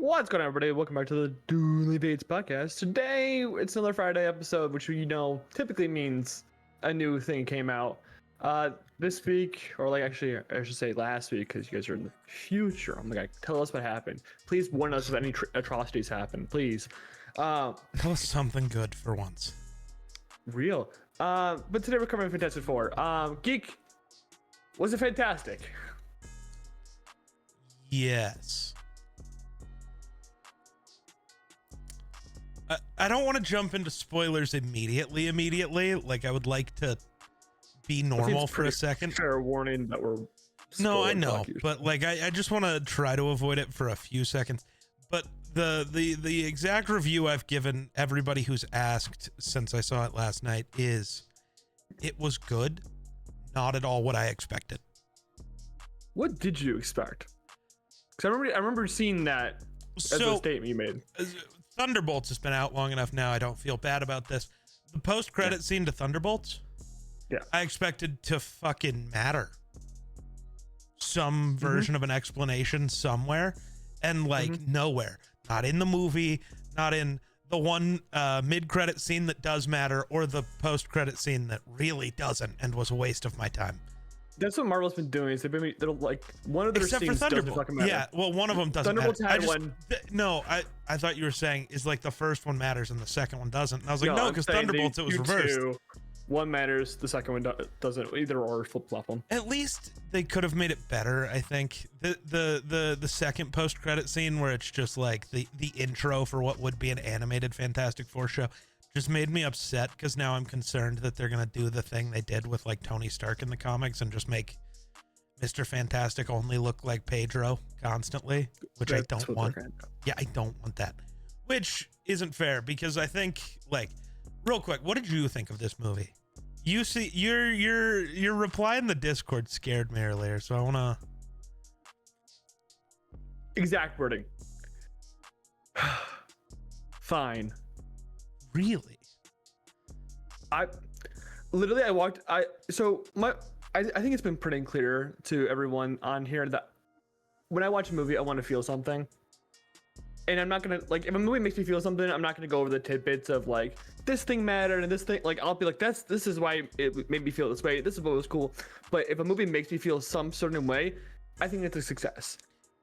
What's going on, everybody? Welcome back to the Dueling Pages podcast. Today, it's another Friday episode, which typically means a new thing came out. This week, or actually, I should say last week, because you guys are in the future. I'm like, tell us what happened. Please warn us if any atrocities happen, please. Tell us something good for once. Real. But today we're covering Fantastic Four. Geek, was it fantastic? Yes. I don't want to jump into spoilers immediately. Like, I would like to be normal for a second. Fair warning that we're... No, I know, but like, I just want to try to avoid it for a few seconds. But the exact review I've given everybody who's asked since I saw it last night is, it was good, not at all what I expected. What did you expect? Because I remember seeing that as a statement you made. Thunderbolts has been out long enough now. I don't feel bad about this. The post-credit scene to Thunderbolts, I expected to fucking matter. Some version of an explanation somewhere, and like nowhere. Not in the movie, not in the one mid-credit scene that does matter, or the post-credit scene that really doesn't and was a waste of my time. That's what Marvel's been doing. Is they're like, one of their Except scenes for Thunderbolt. doesn't fucking matter. Yeah, well, one of them doesn't Thunderbolt's matter. had one. No, I thought you were saying is like the first one matters and the second one doesn't. And I was like, no, because Thunderbolts, it was reversed. One matters, the second one doesn't. Either or, flip-flop them. At least they could have made it better, I think. The second post-credit scene where it's just like the intro for what would be an animated Fantastic Four show just made me upset, because now I'm concerned that they're going to do the thing they did with like Tony Stark in the comics and just make Mr. Fantastic only look like Pedro constantly, which I don't want. Yeah, I don't want that. Which isn't fair, because I think, like, real quick, what did you think of this movie? You see, your reply in the Discord scared me earlier, so I wanna... Exact wording. Fine. Really? I think it's been pretty clear to everyone on here that when I watch a movie, I want to feel something. And I'm not going to, like, if a movie makes me feel something, I'm not going to go over the tidbits of, like, this thing mattered and this thing, like, I'll be like, this is why it made me feel this way. This is what was cool. But if a movie makes me feel some certain way, I think it's a success.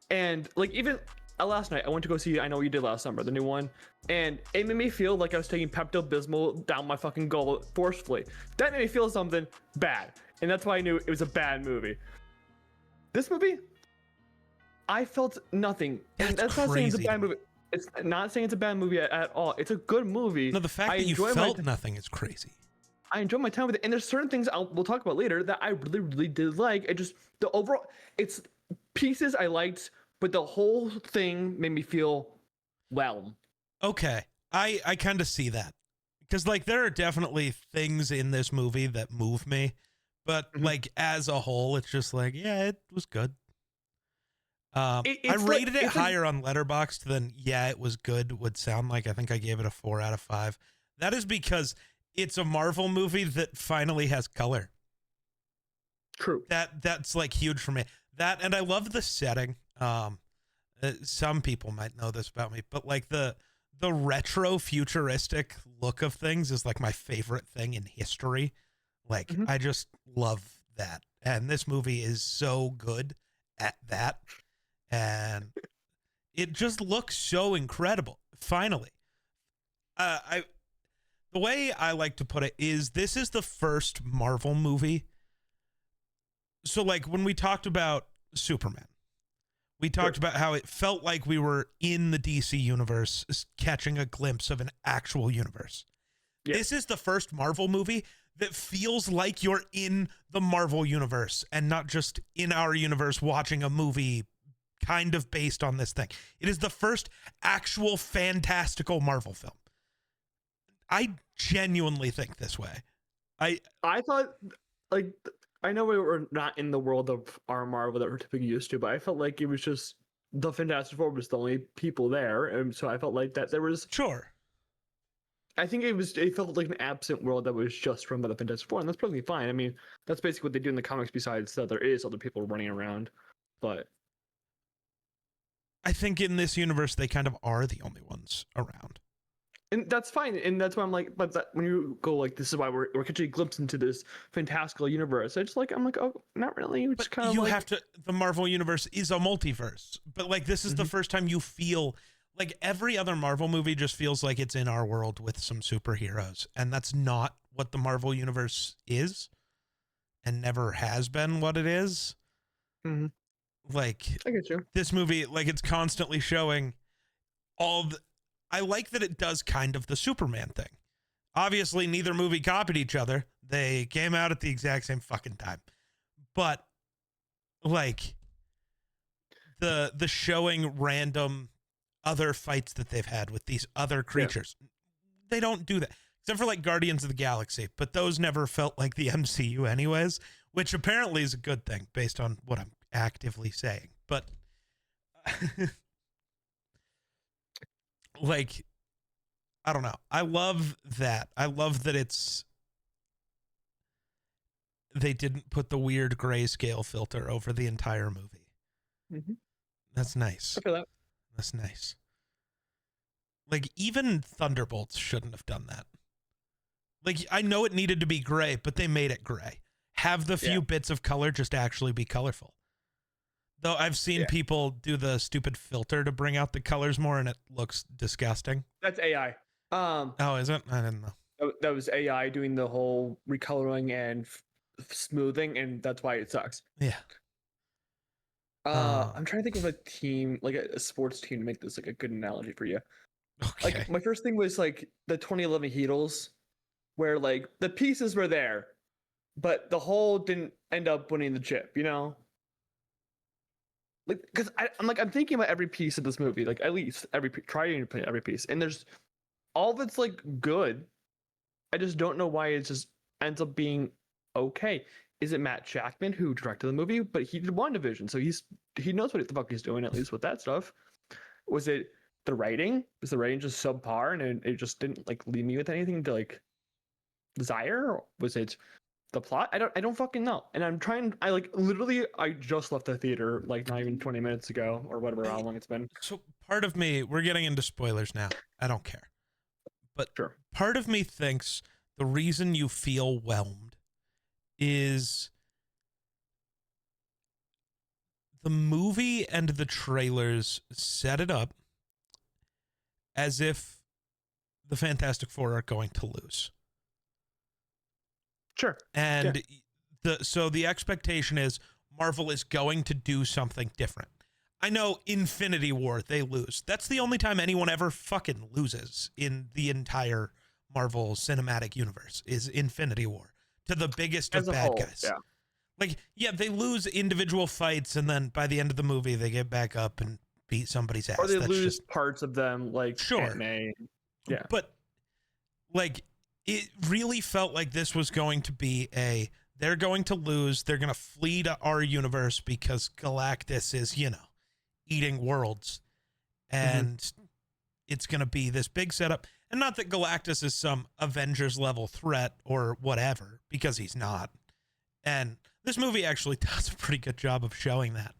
And, like, even last night, I went to go see I Know What You Did Last Summer, the new one. And it made me feel like I was taking Pepto-Bismol down my fucking gullet forcefully. That made me feel something bad. And that's why I knew it was a bad movie. This movie, I felt nothing. And that's not saying it's a bad movie. It's not saying it's a bad movie at all. It's a good movie. No, the fact that you felt nothing is crazy. I enjoyed my time with it. And there's certain things we'll talk about later that I really, really did like. It just, the overall, it's pieces I liked, but the whole thing made me feel well. Okay. I kind of see that. Because, like, there are definitely things in this movie that move me. But like as a whole, it's just like, yeah, it was good. I rated it higher on Letterboxd than it was good would sound like. I think I gave it a 4 out of 5. That is because it's a Marvel movie that finally has color. True. That's like huge for me. That, and I love the setting. Some people might know this about me, but like the retro futuristic look of things is like my favorite thing in history. Like, I just love that. And this movie is so good at that. And it just looks so incredible. Finally. The way I like to put it is, this is the first Marvel movie. So, like, when we talked about Superman, we talked about how it felt like we were in the DC universe, catching a glimpse of an actual universe. Yeah. This is the first Marvel movie that feels like you're in the Marvel universe and not just in our universe watching a movie kind of based on this thing. It is the first actual fantastical Marvel film. I genuinely think this way. I thought, like, I know we were not in the world of our Marvel that we're typically used to, but I felt like it was just the Fantastic Four was the only people there. And so I felt like that there was... Sure. I think it felt like an absent world that was just run by the Fantastic Four, and that's perfectly fine. I mean, that's basically what they do in the comics, besides that there is other people running around. But I think in this universe they kind of are the only ones around. And that's fine, and that's why I'm like, but that, when you go like, this is why we're catching a glimpse into this fantastical universe. It's like, I'm like, oh, not really. It's But kind of you like, have to. The Marvel universe is a multiverse, but like this is the first time you feel like every other Marvel movie just feels like it's in our world with some superheroes, and that's not what the Marvel universe is, and never has been what it is. Mhm. Like I get you. this movie, like it's constantly showing all the. I like that it does kind of the Superman thing. Obviously, neither movie copied each other. They came out at the exact same fucking time. But like the showing random other fights that they've had with these other creatures. Yeah. They don't do that. Except for like Guardians of the Galaxy, but those never felt like the MCU anyways, which apparently is a good thing based on what I'm actively saying. But like, I don't know. I love that. I love that they didn't put the weird grayscale filter over the entire movie. Mm-hmm. That's nice. I feel that. That's nice. Like, even Thunderbolts shouldn't have done that. Like, I know it needed to be gray, but they made it gray. Have the few bits of color just actually be colorful. Though I've seen people do the stupid filter to bring out the colors more, and it looks disgusting. That's AI. Oh, is it? I didn't know. That was AI doing the whole recoloring and smoothing, and that's why it sucks. Yeah. I'm trying to think of a team, like a sports team, to make this like a good analogy for you. Okay. Like my first thing was like the 2011 Heatles, where like the pieces were there, but the whole didn't end up winning the chip, you know? Like, because I'm thinking about every piece of this movie, like at least trying to play every piece, and there's all of it's like good. I just don't know why it just ends up being okay. Is it Matt Shackman who directed the movie? But he did WandaVision, so he knows what the fuck he's doing, at least with that stuff. Was it the writing? Was the writing just subpar and it just didn't like leave me with anything to like desire? Or was it the plot? I don't fucking know. And I just left the theater like not even 20 minutes ago or whatever, how long it's been. So part of me, we're getting into spoilers now. I don't care. But sure. Part of me thinks the reason you feel whelmed is the movie and the trailers set it up as if the Fantastic Four are going to lose. Sure. And the expectation is Marvel is going to do something different. I know Infinity War, they lose. That's the only time anyone ever fucking loses in the entire Marvel Cinematic Universe is Infinity War to the biggest of bad guys. Yeah. Like, yeah, they lose individual fights, and then by the end of the movie, they get back up and beat somebody's ass. Or they lose parts of them, like sure. May. Yeah. But like, it really felt like this was going to be they're going to lose. They're going to flee to our universe because Galactus is, eating worlds. And it's going to be this big setup. And not that Galactus is some Avengers level threat or whatever, because he's not. And this movie actually does a pretty good job of showing that.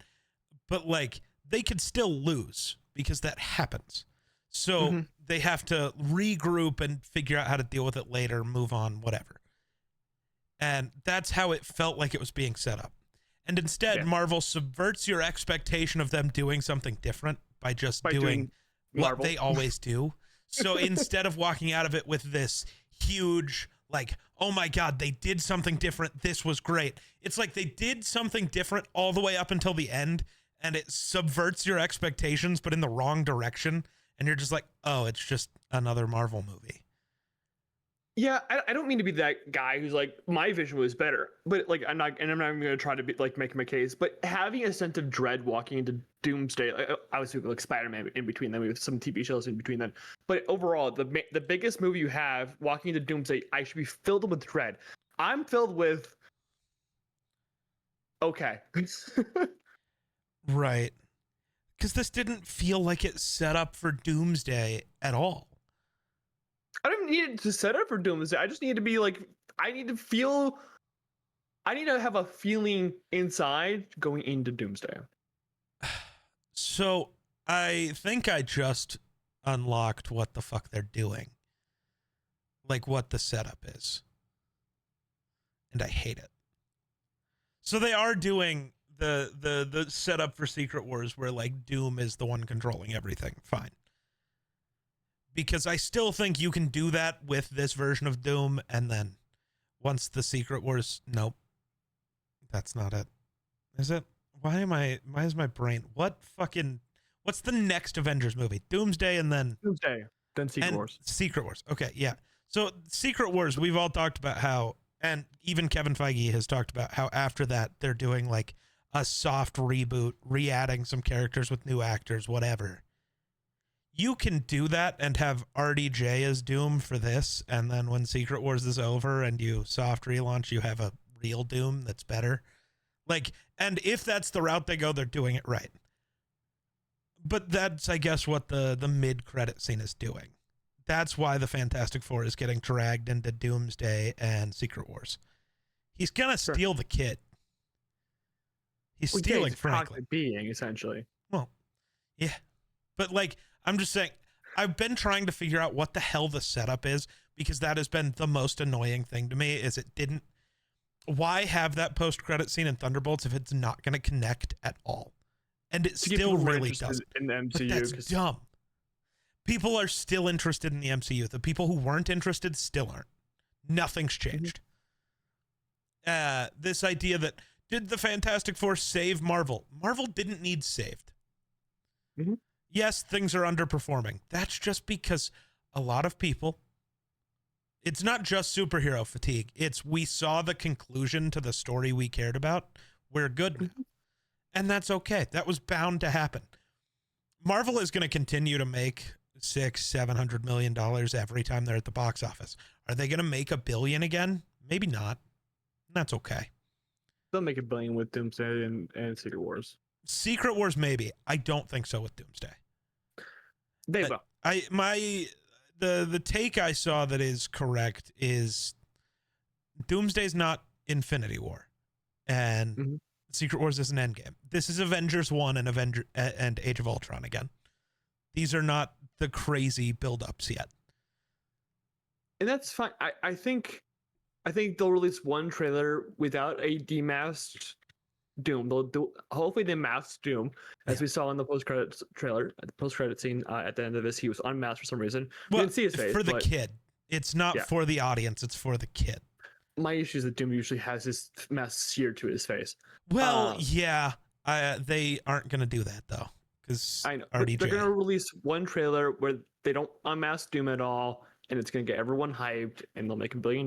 But like, they could still lose because that happens. So they have to regroup and figure out how to deal with it later, move on, whatever. And that's how it felt like it was being set up. And instead, Marvel subverts your expectation of them doing something different by doing what they always do. So instead of walking out of it with this huge, like, oh my God, they did something different. This was great. It's like they did something different all the way up until the end, and it subverts your expectations, but in the wrong direction. And you're just like, oh, it's just another Marvel movie. Yeah, I don't mean to be that guy who's like, my vision was better, but like I'm not even going to try to be like make my case. But having a sense of dread walking into Doomsday, obviously like Spider-Man in between them, with some TV shows in between them. But overall, the biggest movie you have walking into Doomsday, I should be filled with dread. I'm filled with okay. Right. Because this didn't feel like it set up for Doomsday at all. I don't need it to set up for Doomsday. I just need to be like, I need to have a feeling inside going into Doomsday. So I think I just unlocked what the fuck they're doing. Like what the setup is. And I hate it. So they are doing the setup for Secret Wars where like Doom is the one controlling everything. Fine. Because I still think you can do that with this version of Doom, and then once the Secret Wars, nope. That's not it. Is it? Why is my brain, what's the next Avengers movie? Doomsday and then Doomsday, then Secret Wars. Secret Wars. Okay, yeah. So Secret Wars, we've all talked about how, and even Kevin Feige has talked about how after that they're doing like a soft reboot, re-adding some characters with new actors, whatever. You can do that and have RDJ as Doom for this, and then when Secret Wars is over and you soft relaunch, you have a real Doom that's better. Like, and if that's the route they go, they're doing it right. But that's, I guess, what the mid-credit scene is doing. That's why the Fantastic Four is getting dragged into Doomsday and Secret Wars. He's gonna steal the kid. He's stealing Franklin. Being, essentially. Well, yeah. But, like, I'm just saying, I've been trying to figure out what the hell the setup is, because that has been the most annoying thing to me, is it didn't... Why have that post-credit scene in Thunderbolts if it's not going to connect at all? And it still really doesn't. In the MCU, but that's dumb. People are still interested in the MCU. The people who weren't interested still aren't. Nothing's changed. This idea that, did the Fantastic Four save Marvel? Marvel didn't need saved. Mm-hmm. Yes, things are underperforming. That's just because a lot of people, it's not just superhero fatigue. It's we saw the conclusion to the story we cared about. We're good now. And that's okay. That was bound to happen. Marvel is going to continue to make $600-700 million every time they're at the box office. Are they going to make $1 billion again? Maybe not. That's okay. They'll make $1 billion with Doomsday and Secret Wars. Secret Wars, maybe. I don't think so with Doomsday. They will. The take I saw that is correct is Doomsday's not Infinity War, and Secret Wars is an Endgame. This is Avengers 1 and Age of Ultron again. These are not the crazy build-ups yet. And that's fine. I think they'll release one trailer without a demasked Doom. Hopefully they masked Doom, as we saw in the post-credits trailer, the post-credit scene at the end of this. He was unmasked for some reason. We didn't see his face. For the kid. It's not for the audience. It's for the kid. My issue is that Doom usually has his mask seared to his face. Well, they aren't going to do that, though. Because I know. They're going to release one trailer where they don't unmask Doom at all, and it's going to get everyone hyped, and they'll make $1 billion.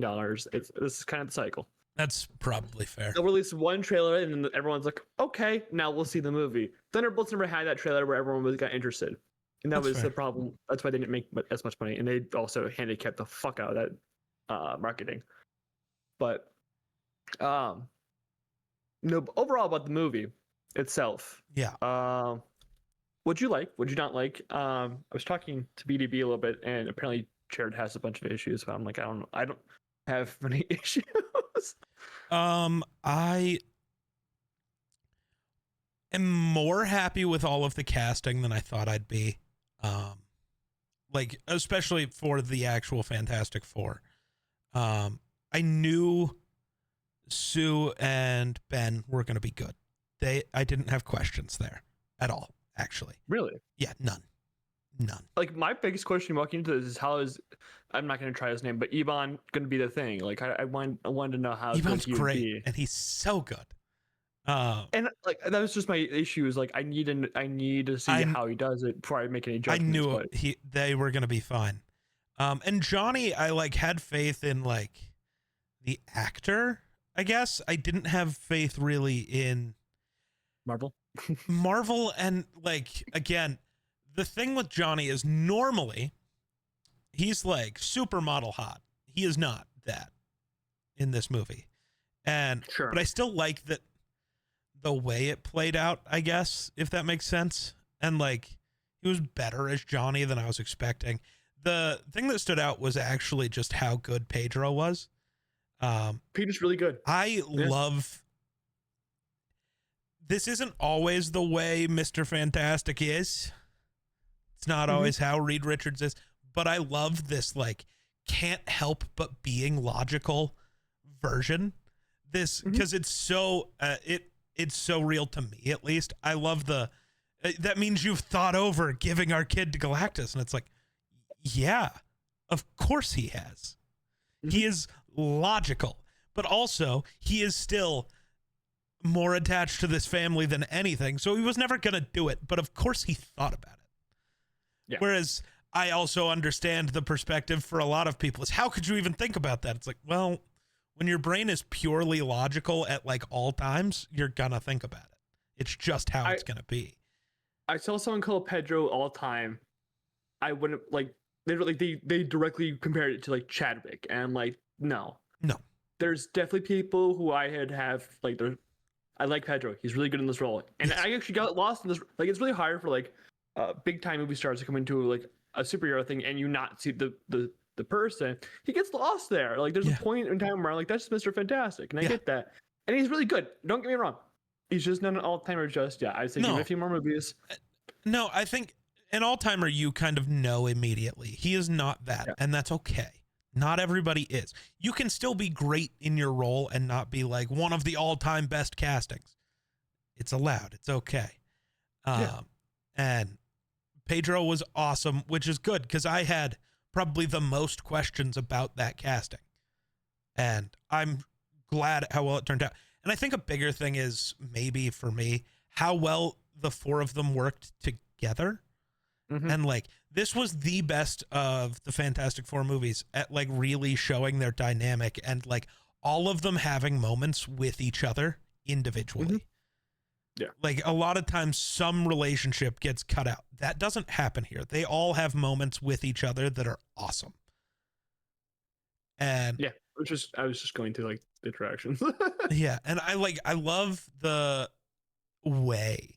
This is kind of the cycle. That's probably fair. They'll release one trailer, and then everyone's like, okay, now we'll see the movie. Thunderbolts never had that trailer where everyone got interested. And that was fair. The problem. That's why they didn't make as much money. And they also handicapped the fuck out of that marketing. But no, overall about the movie itself. Yeah. What'd you like? What'd you not like? I was talking to BDB a little bit, and apparently Jared has a bunch of issues. But I'm like, I don't have many issues. I am more happy with all of the casting than I thought I'd be. Like, especially for the actual Fantastic Four. I knew Sue and Ben were going to be good. I didn't have questions there at all, actually. Really? Yeah, none. Like, my biggest question walking into this is how is, I'm not going to try his name, but Ebon going to be the thing? Like, I wanted to know how Ebon's great, and he's so good. And like that was just my issue. Is like I need to see how he does it before I make any judgments. I knew they were going to be fine. And Johnny, I like had faith in like the actor. I guess I didn't have faith really in Marvel, and like again. The thing with Johnny is normally he's like supermodel hot. He is not that in this movie. And sure. But I still like that the way it played out, I guess, if that makes sense. And like he was better as Johnny than I was expecting. The thing that stood out was actually just how good Pedro was. Pedro's really good. I love this isn't always the way Mr. Fantastic is. It's not always how Reed Richards is, but I love this like can't help but being logical version. This because it's so it's so real to me, at least. I love the that means you've thought over giving our kid to Galactus, and it's like, yeah, of course he has. He is logical, but also he is still more attached to this family than anything, so he was never gonna do it, but of course he thought about it. Yeah. Whereas I also understand the perspective for a lot of people is, how could you even think about that? It's like, well, when your brain is purely logical at like all times, you're gonna think about it. It's just how it's gonna be. I saw someone call Pedro all time. I wouldn't like they directly compared it to like Chadwick, and I'm like, no. There's definitely people who I have like I like Pedro. He's really good in this role, and I actually got lost in this. Like, it's really hard for like big time movie stars to come into like a superhero thing and you not see the person. He gets lost there. Like, there's a point in time where I'm like, that's Mr. Fantastic, and I get that, and he's really good. Don't get me wrong. He's just not an all-timer just yet. I'd say give him a few more movies. No, I think an all-timer you kind of know immediately. He is not that, and that's okay. Not everybody is. You can still be great in your role and not be like one of the all-time best castings. It's allowed. It's okay. And Pedro was awesome, which is good because I had probably the most questions about that casting. And I'm glad how well it turned out. And I think a bigger thing is maybe for me, how well the four of them worked together. And like, this was the best of the Fantastic Four movies at like really showing their dynamic and like all of them having moments with each other individually. Like, a lot of times some relationship gets cut out. That doesn't happen here. They all have moments with each other that are awesome. And I was just going to like the directions. and I love the way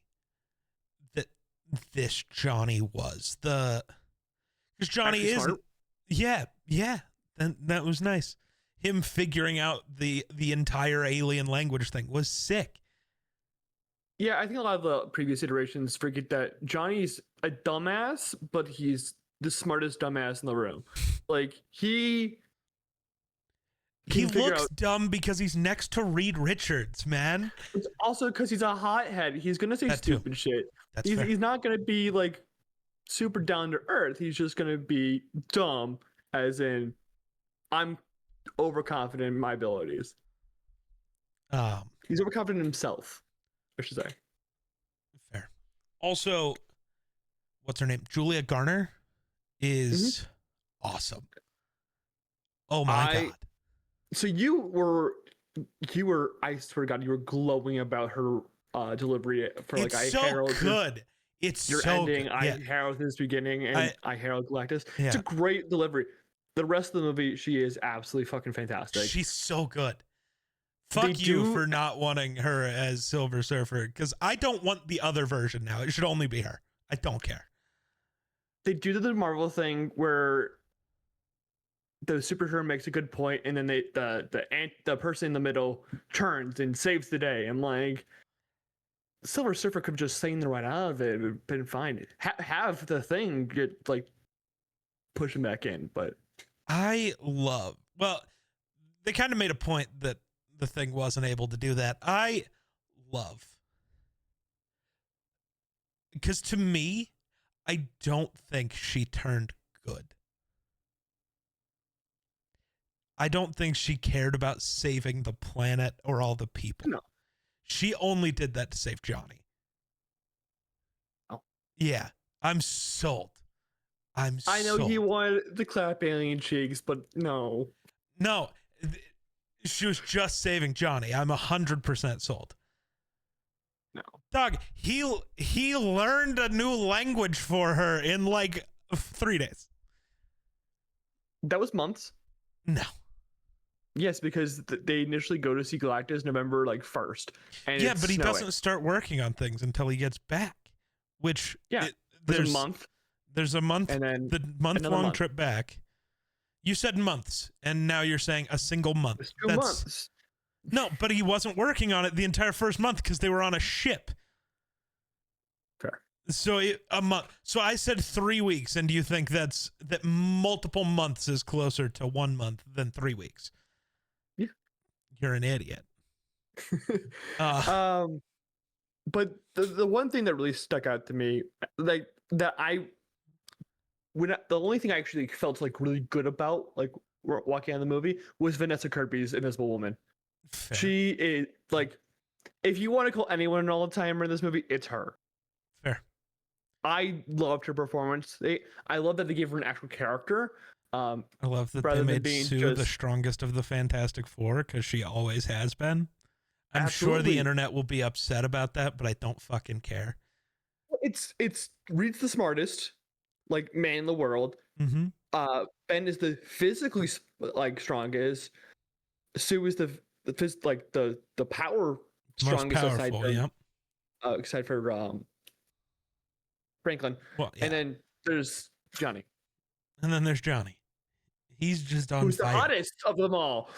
that this Johnny was. Because Johnny is smart. Then that was nice. Him figuring out the entire alien language thing was sick. Yeah, I think a lot of the previous iterations forget that Johnny's a dumbass, but he's the smartest dumbass in the room. Like, he looks dumb because he's next to Reed Richards, man. It's also because he's a hothead. He's gonna say stupid shit. He's not gonna be like super down to earth. He's just gonna be dumb, as in, I'm overconfident in my abilities. He's overconfident in himself, I should say. Fair. Also, what's her name? Julia Garner is awesome. Oh my god. So you were, I swear to God, you were glowing about her delivery for like it's I Herald. Good. It's your so ending. good. I Herald in this beginning, and I Herald Galactus. Yeah. It's a great delivery. The rest of the movie, she is absolutely fucking fantastic. She's so good. Fuck you for not wanting her as Silver Surfer, because I don't want the other version now. It should only be her. I don't care. They do the Marvel thing where the superhero makes a good point, and then the person in the middle turns and saves the day. I'm like, Silver Surfer could have just seen the right out of it. It would have been fine. Have the thing get like pushing back in, but they kind of made a point that the thing wasn't able to do that. I love, because to me, I don't think she turned good. I don't think she cared about saving the planet or all the people. No. She only did that to save Johnny. Oh. Yeah, I'm sold. I know he wanted the clap alien cheeks, but no. No, she was just saving Johnny. I'm 100% sold. No. Dog, he learned a new language for her in like 3 days. That was months. No. Yes, because they initially go to see Galactus November 1st. And yeah, but he doesn't start working on things until he gets back. Which there's a month. There's a month, and then the month-long trip back. You said months, and now you're saying a single month. It's 2 months. No, but he wasn't working on it the entire first month because they were on a ship. Fair. So a month. So I said 3 weeks, and do you think that multiple months is closer to 1 month than 3 weeks? Yeah. You're an idiot. But the one thing that really stuck out to me, like that the only thing I actually felt like really good about, like walking out of the movie, was Vanessa Kirby's Invisible Woman. Fair. She is like, if you want to call anyone an all-timer in this movie, it's her. Fair. I loved her performance. I love that they gave her an actual character. I love that they made Sue just the strongest of the Fantastic Four, because she always has been. I'm Absolutely. sure the internet will be upset about that, but I don't fucking care. It's Reed's the smartest, like, man in the world. Mm-hmm. Ben is the physically like strongest. Sue is the power strongest. Most powerful, yep. Aside for Franklin. Well, yeah. And then there's Johnny. And then there's Johnny. He's just on Who's fire. the hottest of them all.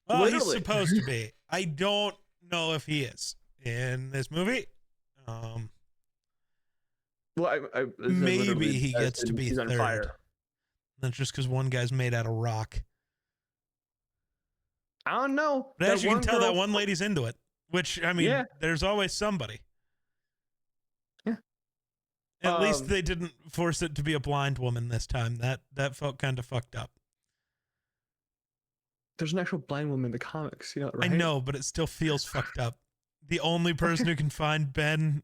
Oh, Literally. he's supposed to be. I don't know if he is in this movie. Well, maybe he gets to be he's third. on fire. That's just because one guy's made out of rock. I don't know. But as you can tell, that one lady's into it. Which, I mean, yeah. There's always somebody. Yeah. At least they didn't force it to be a blind woman this time. That felt kind of fucked up. There's an actual blind woman in the comics, you know, right? I know, but it still feels fucked up. The only person who can find Ben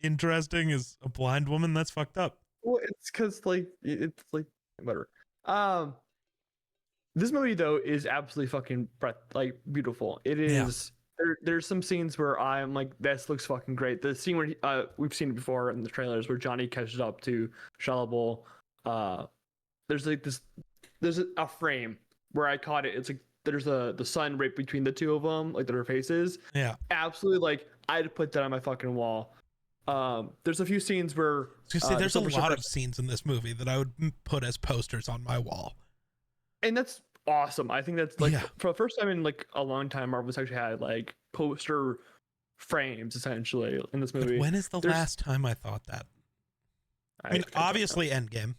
interesting is a blind woman. That's fucked up. Well, it's because it's whatever. This movie though is absolutely fucking beautiful. It is. Yeah. There's some scenes where I'm like, this looks fucking great. The scene where we've seen it before in the trailers, where Johnny catches up to Shallable. There's a frame where I caught it. It's like there's the sun right between the two of them, like their faces. Yeah, absolutely. Like, I'd put that on my fucking wall. There's a few scenes where there's a lot of scenes in this movie that I would put as posters on my wall, and that's awesome. I think that's for the first time in like a long time, Marvel's actually had like poster frames essentially in this movie. But when is the last time I thought that? I mean, obviously Endgame.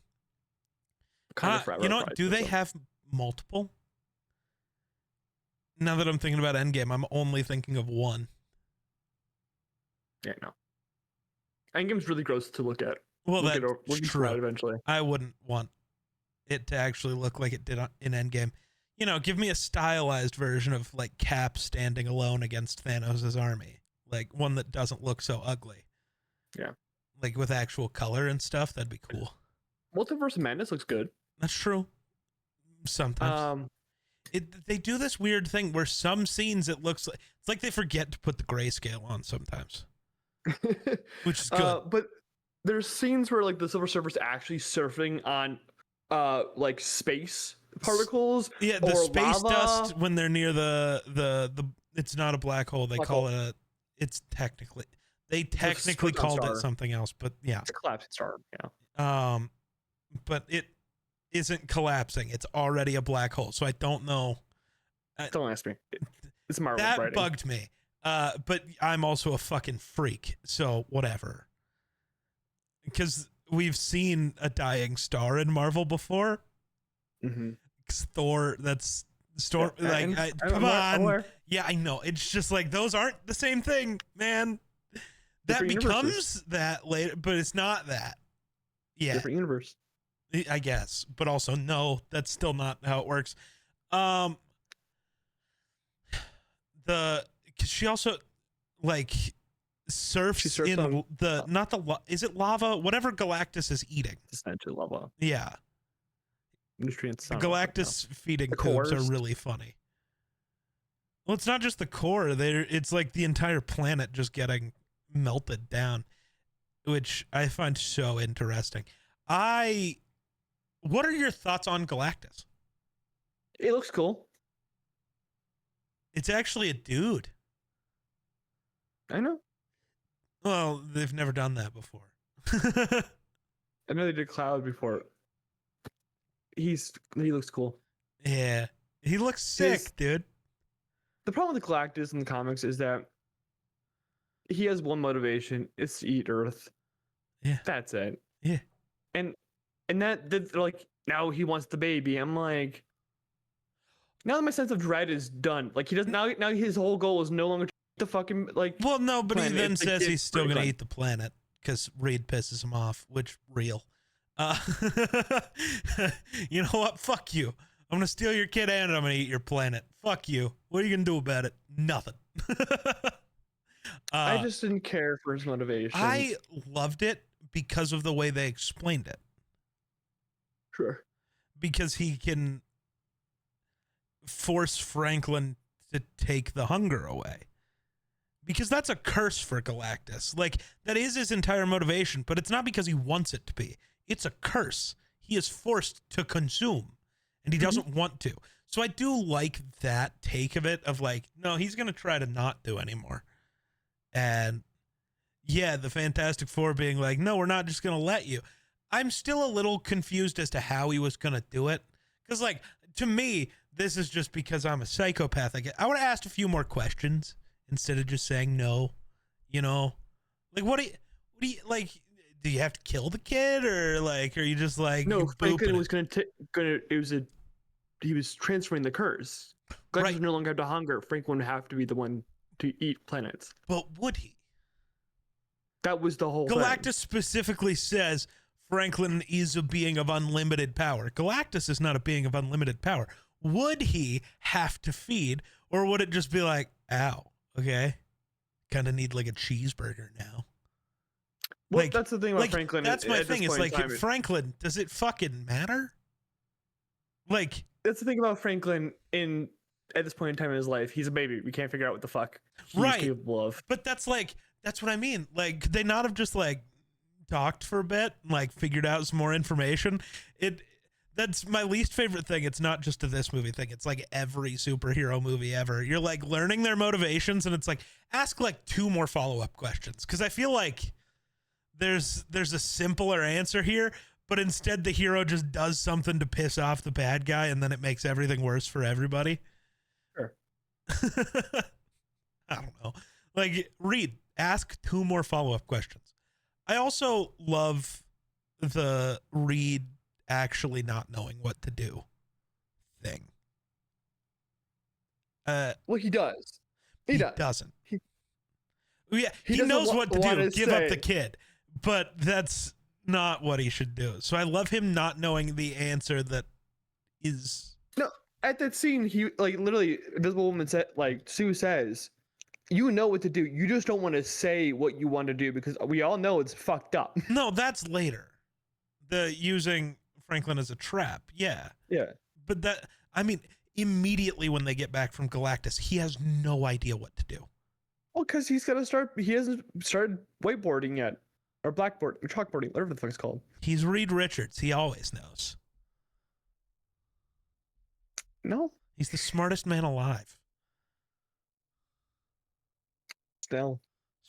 You know what? Do they have multiple? Now that I'm thinking about Endgame, I'm only thinking of one. Yeah, no. Endgame's really gross to look at. Well, that's true. Eventually, I wouldn't want it to actually look like it did in Endgame. You know, give me a stylized version of like Cap standing alone against Thanos' army, like one that doesn't look so ugly. Yeah, like with actual color and stuff. That'd be cool. Multiverse of Madness looks good. That's true. Sometimes they do this weird thing where some scenes it looks like it's like they forget to put the grayscale on sometimes, which is good. But there's scenes where like the Silver Surfer's actually surfing on like space particles. Yeah, the or space lava. dust when they're near the it's not a black hole. They call it they technically called it something else, but yeah. It's a collapsing star, yeah. But it isn't collapsing. It's already a black hole. So I don't know. Don't ask me. It's Marvel that writing. Bugged me. But I'm also a fucking freak, so whatever. Because we've seen a dying star in Marvel before. Mm-hmm. Thor, that's Storm. Yeah, come on. Yeah, I know. It's just like those aren't the same thing, man. That Different becomes universes. That later, but it's not that. Yeah, different universe. I guess, but also no, that's still not how it works. Because she also like surfs in on, is it lava? Whatever Galactus is eating. It's essentially lava. Yeah. Nutrients. The Galactus feeding tubes are really funny. Well, it's not just the core. It's like the entire planet just getting melted down, which I find so interesting. What are your thoughts on Galactus? It looks cool. It's actually a dude. I know. Well, they've never done that before. I know they did Cloud before. He looks cool. Yeah. He looks sick, dude. The problem with Galactus in the comics is that he has one motivation. It's to eat Earth. Yeah. That's it. Yeah. And that like now he wants the baby. I'm like, now my sense of dread is done. Like he does now his whole goal is no longer to eat the fucking like. Well, no, but he planet. then It's to says get he's still going to Franklin. eat the planet because Reed pisses him off, which real. Uh, you know what? Fuck you. I'm going to steal your kid and I'm going to eat your planet. Fuck you. What are you going to do about it? Nothing. I just didn't care for his motivation. I loved it because of the way they explained it. Sure. Because he can force Franklin to take the hunger away. Because that's a curse for Galactus. Like, that is his entire motivation, but it's not because he wants it to be. It's a curse. He is forced to consume, and he doesn't want to. So I do like that take of it, of like, no, he's going to try to not do anymore. And yeah, the Fantastic Four being like, no, we're not just going to let you. I'm still a little confused as to how he was going to do it. Because, like, to me, this is just because I'm a psychopath. I would have asked a few more questions instead of just saying no. You know? Like, what do you, like, do you have to kill the kid? Or, like, are you just like, No, Franklin was he was transferring the curse. Galactus Right. would no longer have to hunger. Franklin would have to be the one to eat planets. But would he? That was the whole Galactus thing. specifically says Franklin is a being of unlimited power. Galactus is not a being of unlimited power. Would he have to feed, or would it just be like, ow, okay, kind of need like a cheeseburger now? Well, Like, that's the thing about Franklin. That's my at this thing. It's point in like, time. Franklin, does it fucking matter? Like, That's the thing about Franklin at this point in time in his life. He's a baby. We can't figure out what the fuck he's Right. capable of. but that's what I mean. Like, could they not have just like talked for a bit, and, like, figured out some more information? That's my least favorite thing. It's not just a this movie thing. It's like every superhero movie ever. You're like learning their motivations, and it's like, ask like 2 more follow-up questions. Because I feel like there's a simpler answer here, but instead the hero just does something to piss off the bad guy, and then it makes everything worse for everybody. Sure. I don't know. Like, Reed, ask 2 more follow-up questions. I also love the Reed actually not knowing what to do thing. Well, he does. He doesn't. He he knows what to do. Give up the say. kid. But that's not what he should do. So I love him not knowing the answer that is... No, at that scene, he like literally, Invisible Woman said, like Sue says, you know what to do. You just don't want to say what you want to do because we all know it's fucked up. No, that's later. The using Franklin as a trap. Yeah. Yeah. But that, I mean, immediately when they get back from Galactus, he has no idea what to do. Well, because he's got to start. He hasn't started whiteboarding yet, or blackboard, or chalkboarding, whatever the fuck it's called. He's Reed Richards. He always knows. No. He's the smartest man alive. Still.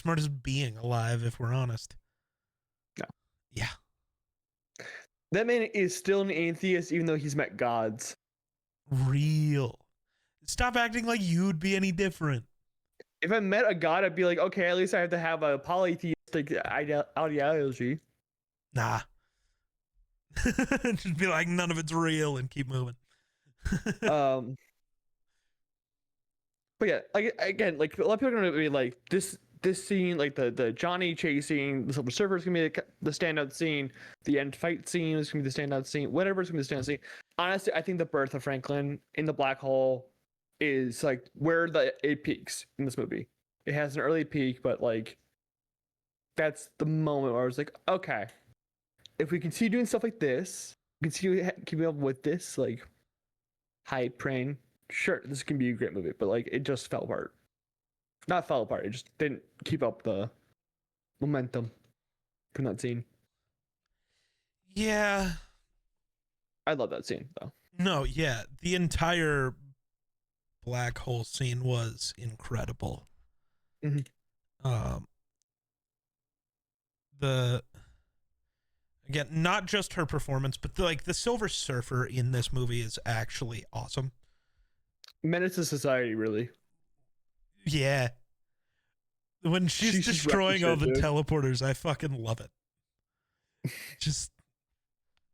Smartest being alive, if we're honest. No. Yeah. That man is still an atheist, even though he's met gods. Real. Stop acting like you'd be any different. If I met a god, I'd be like, okay, at least I have to have a polytheistic ideology. Nah. Just be like, none of it's real, and keep moving. But yeah, like again, like a lot of people are gonna be like this scene, like the Johnny chasing the Silver Surfer is gonna be the standout scene. The end fight scene is gonna be the standout scene. Whatever is gonna be the standout scene. Honestly, I think the birth of Franklin in the black hole is like where it peaks in this movie. It has an early peak, but like that's the moment where I was like, okay, if we continue doing stuff like this, continue keeping up with this like hype train, sure, this can be a great movie. But like it just fell apart. Not fell apart. It just didn't keep up the momentum from that scene. Yeah. I love that scene though. No, yeah. The entire black hole scene was incredible. Mm-hmm. Again, not just her performance, but the Silver Surfer in this movie is actually awesome. Menace to society, really. Yeah. When she's destroying all the teleporters, I fucking love it. just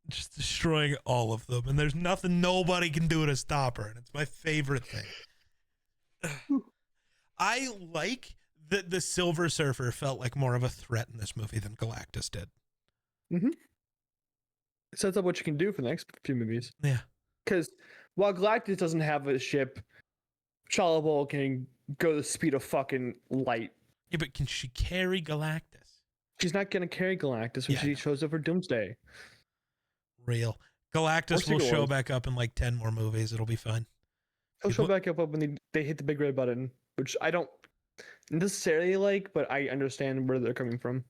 destroying all of them, and there's nothing nobody can do to stop her, and it's my favorite thing. I like that the Silver Surfer felt like more of a threat in this movie than Galactus did. Mm-hmm. It sets up what you can do for the next few movies. Yeah. Because while Galactus doesn't have a ship, Chalabal can go the speed of fucking light. Yeah, but can she carry Galactus? She's not going to carry Galactus when she shows up for Doomsday. Real. Galactus will show back up in like 10 more movies. It'll be fine. He'll show back up when they hit the big red button, which I don't necessarily like, but I understand where they're coming from.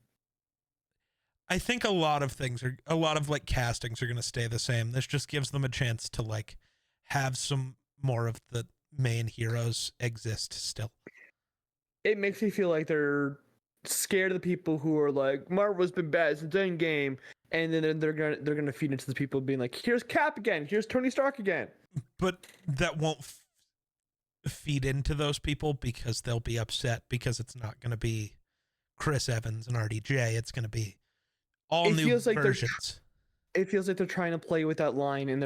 I think a lot of like castings are going to stay the same. This just gives them a chance to like have some more of the main heroes exist still. It makes me feel like they're scared of the people who are like, Marvel's been bad since Endgame, and then they're gonna feed into the people being like, here's Cap again, here's Tony Stark again. But that won't feed into those people because they'll be upset because it's not going to be Chris Evans and RDJ. It's going to be all new versions. It feels like they're trying to play with that line, and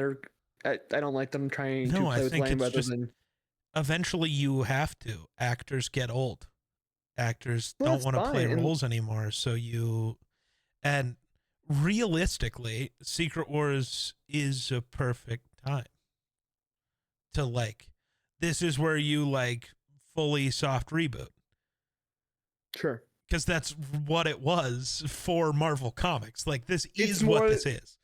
I don't like them trying to play with line rather than. Eventually, you have to. Actors get old. Actors don't want to play roles anymore. So and realistically, Secret Wars is a perfect time to like. This is where you like fully soft reboot. Sure. Because that's what it was for Marvel Comics. Like, this is what this is.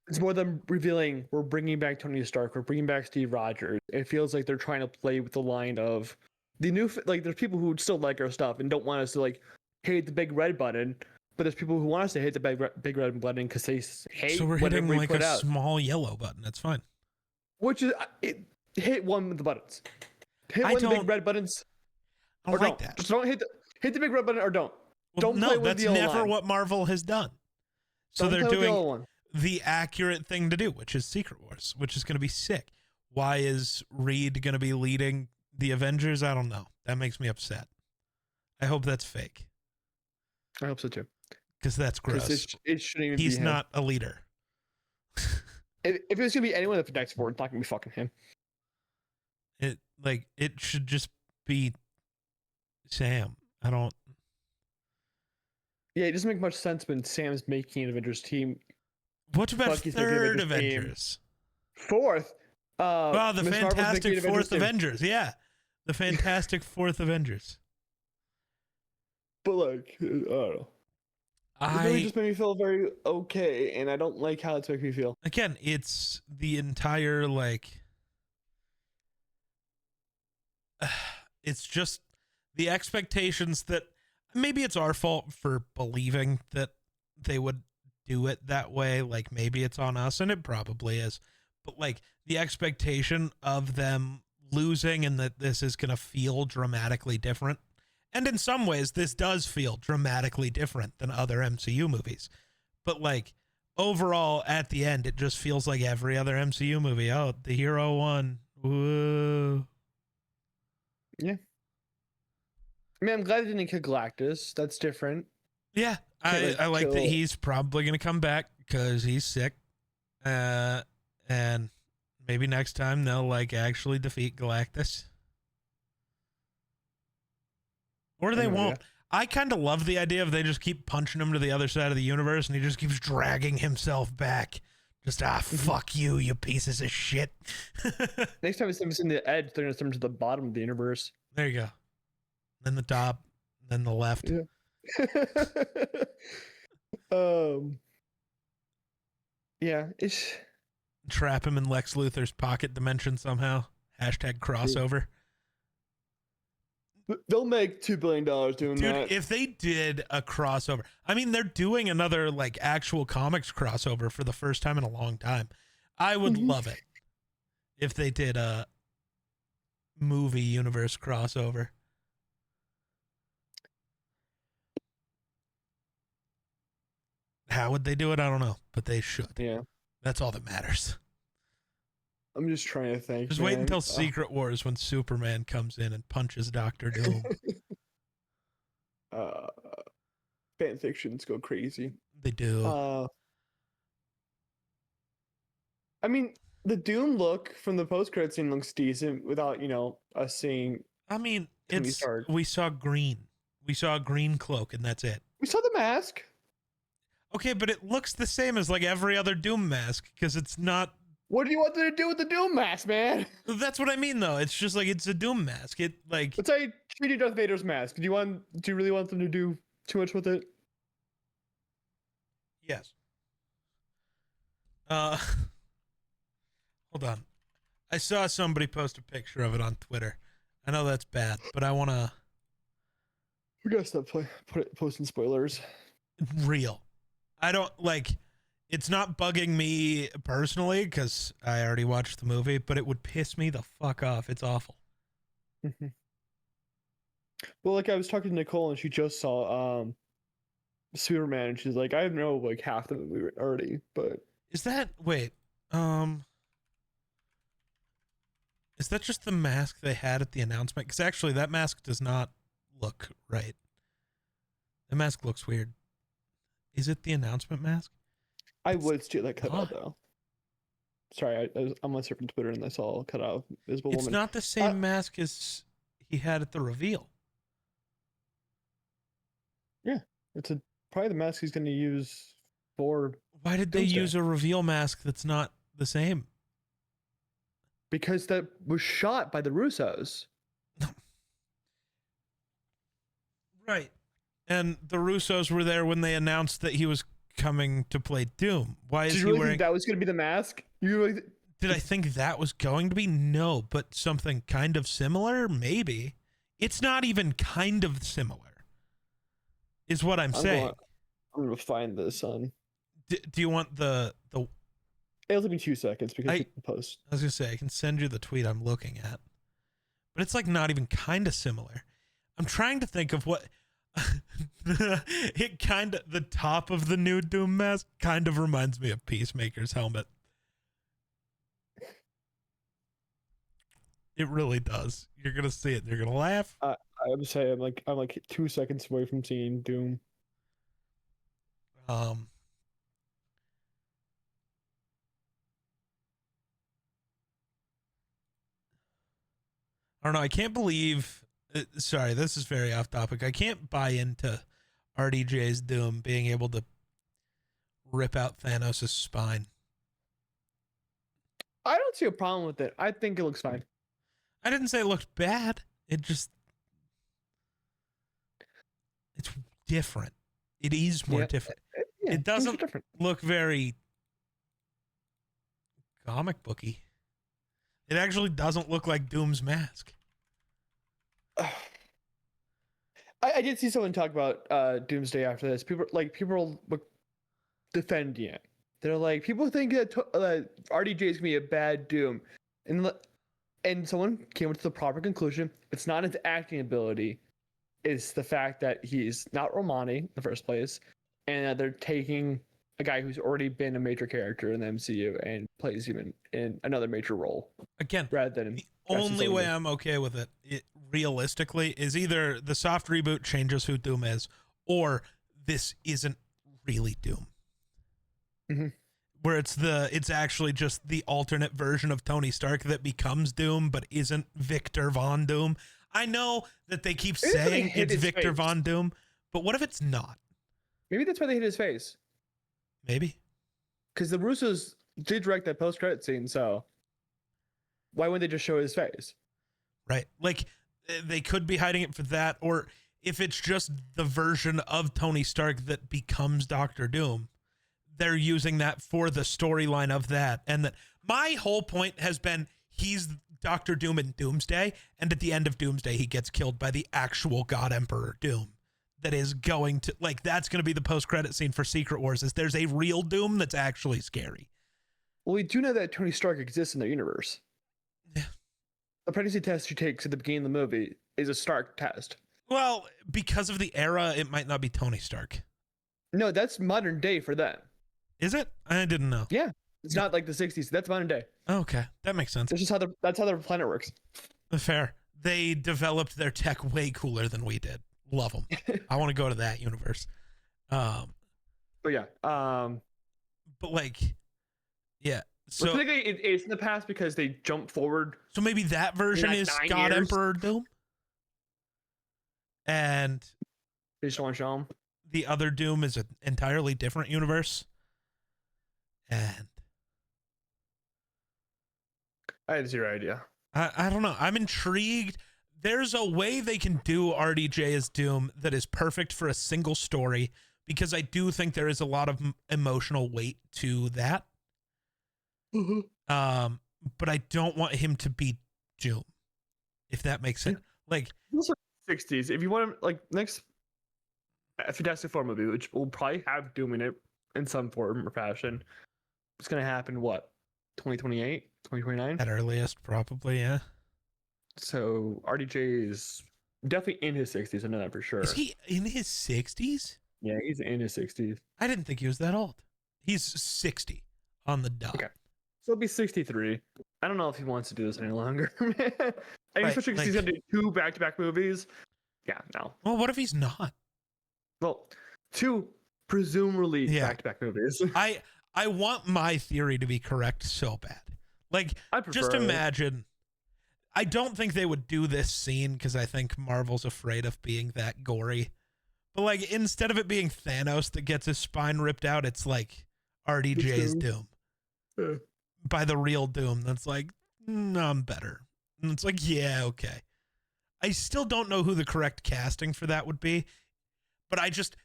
It's more them revealing, we're bringing back Tony Stark, we're bringing back Steve Rogers. It feels like they're trying to play with the line of the new, like, there's people who still like our stuff and don't want us to, like, hit the big red button, but there's people who want us to hit the big red button because they hate so we're hitting like a small yellow button. That's fine. Which is, hit one of the buttons. Hit one of the big red buttons. I don't like that. Just don't hit the big red button or don't. Well, don't play with the yellow line. That's never what Marvel has done. So they're doing the accurate thing to do, which is Secret Wars, which is going to be sick. Why is Reed going to be leading the Avengers? I don't know. That makes me upset. I hope that's fake. I hope so too. Because that's gross. It shouldn't even He's be him. not a leader. If it was going to be anyone that protects for, it's not going to be fucking him. It should just be Sam. I don't. Yeah, it doesn't make much sense when Sam's making an Avengers team. What about third Avengers? Fourth. Wow, the Fantastic Fourth Avengers. Yeah, the Fantastic Fourth Avengers. But like, I don't know. It really just made me feel very okay, and I don't like how it's making me feel. Again, it's the entire like. It's just the expectations that maybe it's our fault for believing that they would do it that way. Like maybe it's on us, and it probably is. But like the expectation of them losing and that this is going to feel dramatically different. And in some ways, this does feel dramatically different than other MCU movies. But like overall, at the end, it just feels like every other MCU movie. Oh, the hero won. Whoa. Yeah. I mean, I'm glad they didn't kill Galactus. That's different. Yeah, I like that he's probably going to come back because he's sick. And maybe next time they'll like actually defeat Galactus. Or they won't. Yeah. I kind of love the idea of they just keep punching him to the other side of the universe and he just keeps dragging himself back. Just, fuck you, you pieces of shit. Next time it's in the edge, they're going to send him to the bottom of the universe. There you go. Then the top, then the left. Yeah. Yeah, it's... Trap him in Lex Luthor's pocket dimension somehow. Hashtag crossover. They'll make $2 billion doing that. Dude, if they did a crossover, I mean, they're doing another like actual comics crossover for the first time in a long time. I would love it if they did a movie universe crossover. How would they do it? I don't know, but they should. Yeah. That's all that matters. I'm just trying to think. Just wait until Secret Wars when Superman comes in and punches Dr. Doom. Fan fictions go crazy. They do. I mean, the Doom look from the post-credit scene looks decent without, us seeing I mean, Tony Stark. we saw green. We saw a green cloak, and that's it. We saw the mask. Okay, but it looks the same as like every other Doom mask because it's not. What do you want them to do with the Doom mask, man? That's what I mean, though. It's just like it's a Doom mask. It like. Let's say treated Darth Vader's mask. Do you really want them to do too much with it? Yes. Hold on. I saw somebody post a picture of it on Twitter. I know that's bad, but I want to. We gotta stop posting spoilers. Real. I don't like. It's not bugging me personally because I already watched the movie, but it would piss me the fuck off. It's awful. Mm-hmm. Well, like I was talking to Nicole and she just saw Superman and she's like, I know like half the movie already, but is that is that just the mask they had at the announcement? Because actually that mask does not look right. The mask looks weird. Is it the announcement mask? I would steal that cut out though. Sorry, I'm on surfing Twitter and I saw a cut out Visible Woman. It's not the same mask as he had at the reveal. Yeah, it's probably the mask he's going to use for. Why did they use a reveal mask that's not the same? Because that was shot by the Russos. Right. And the Russos were there when they announced that he was coming to play Doom. Why is he wearing... think that was going to be the mask? Did I think that was going to be? No, but something kind of similar? Maybe. It's not even kind of similar, is what I'm saying. I'm going to find this on... Do you want the... It'll take me 2 seconds because people post. I was going to say, I can send you the tweet I'm looking at. But it's like not even kind of similar. I'm trying to think of what... It kind of... The top of the new Doom mask kind of reminds me of Peacemaker's helmet. It really does. You're going to see it. You're going to laugh. I would say I'm like 2 seconds away from seeing Doom. I don't know. I can't believe... sorry, this is very off topic. I can't buy into RDJ's Doom being able to rip out Thanos' spine. I don't see a problem with it. I think it looks fine. I didn't say it looked bad. It just... It's different. It is more different. Yeah, it doesn't look very comic booky. It actually doesn't look like Doom's mask. I did see someone talk about Doomsday after this. People were defending it. They're like, people think that RDJ is gonna be a bad Doom, and someone came to the proper conclusion. It's not his acting ability; it's the fact that he's not Romani in the first place, and that they're taking a guy who's already been a major character in the MCU and plays him in another major role. Again, rather than the only way I'm okay with it, realistically, is either the soft reboot changes who Doom is, or this isn't really Doom. Mm-hmm. Where it's actually just the alternate version of Tony Stark that becomes Doom, but isn't Victor Von Doom. I know that they keep saying it's Victor Von Doom, but what if it's not? Maybe that's why they hit his face. Maybe. Because the Russos did direct that post-credit scene, so why wouldn't they just show his face? Right. Like, they could be hiding it for that, or if it's just the version of Tony Stark that becomes Doctor Doom, they're using that for the storyline of that. And that my whole point has been he's Doctor Doom in Doomsday, and at the end of Doomsday, he gets killed by the actual God Emperor Doom. That is going to, like, that's going to be the post-credit scene for Secret Wars, is there's a real Doom that's actually scary. Well, we do know that Tony Stark exists in their universe. Yeah. The pregnancy test she takes at the beginning of the movie is a Stark test. Well, because of the era, it might not be Tony Stark. No, that's modern day for them. Is it? I didn't know. Yeah. It's not like the 60s. That's modern day. Okay. That makes sense. That's just how their planet works. Fair. They developed their tech way cooler than we did. Love them. I want to go to that universe. But yeah, But like, yeah. so So technically it's in the past because they jump forward. so maybe that version Like is 9 God years. Emperor Doom, and They just want to show them. the other Doom is an entirely different universe. And I had zero idea. I don't know. I'm intrigued. There's a way they can do RDJ as Doom that is perfect for a single story, because I do think there is a lot of emotional weight to that. But I don't want him to be Doom, if that makes sense. Like, Also 60s. If you want to, like, next Fantastic Four movie, which will probably have Doom in it in some form or fashion, it's gonna happen. What, 2028, 2029? at earliest, probably, yeah. So RDJ is definitely in his 60s. I know that for sure. Is he in his 60s? Yeah, he's in his 60s. I didn't think he was that old. He's 60 on the dot. Okay. So he'll be 63. I don't know if he wants to do this any longer. And Right, especially because he's like- gonna do 2 back-to-back movies. Yeah, no. Well, what if he's not? Well, 2 presumably Yeah. back-to-back movies. I want my theory to be correct so bad. Like, I prefer just it. imagine. I don't think they would do this scene because I think Marvel's afraid of being that gory. But like, instead of it being Thanos that gets his spine ripped out, it's like RDJ's Doom. Yeah. By the real Doom that's like, I'm better. And it's like, yeah, okay. I still don't know who the correct casting for that would be, but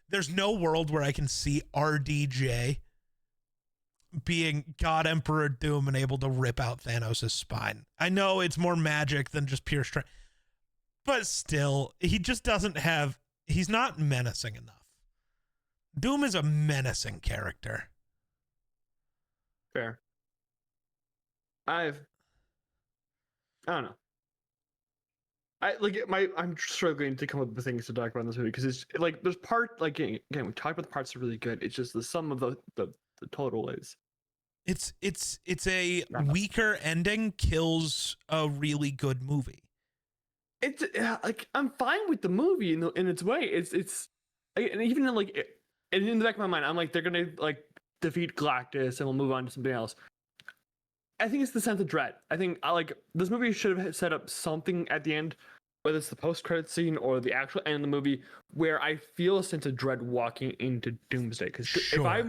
there's no world where I can see RDJ being God Emperor Doom and able to rip out Thanos' spine. I know it's more magic than just pure strength, but still, he just doesn't have, he's not menacing enough. Doom is a menacing character. Fair. I don't know. I'm struggling to come up with things to talk about in this movie because it's like there's part, like, again, we talked about the parts that are really good. It's just the sum of the total is. It's a weaker ending kills a really good movie. It's like, I'm fine with the movie in its way. It's and even and in the back of my mind, I'm like, they're gonna like defeat Galactus and we'll move on to something else. I think it's the sense of dread. I think this movie should have set up something at the end, whether it's the post-credit scene or the actual end of the movie, where I feel a sense of dread walking into Doomsday. Because if I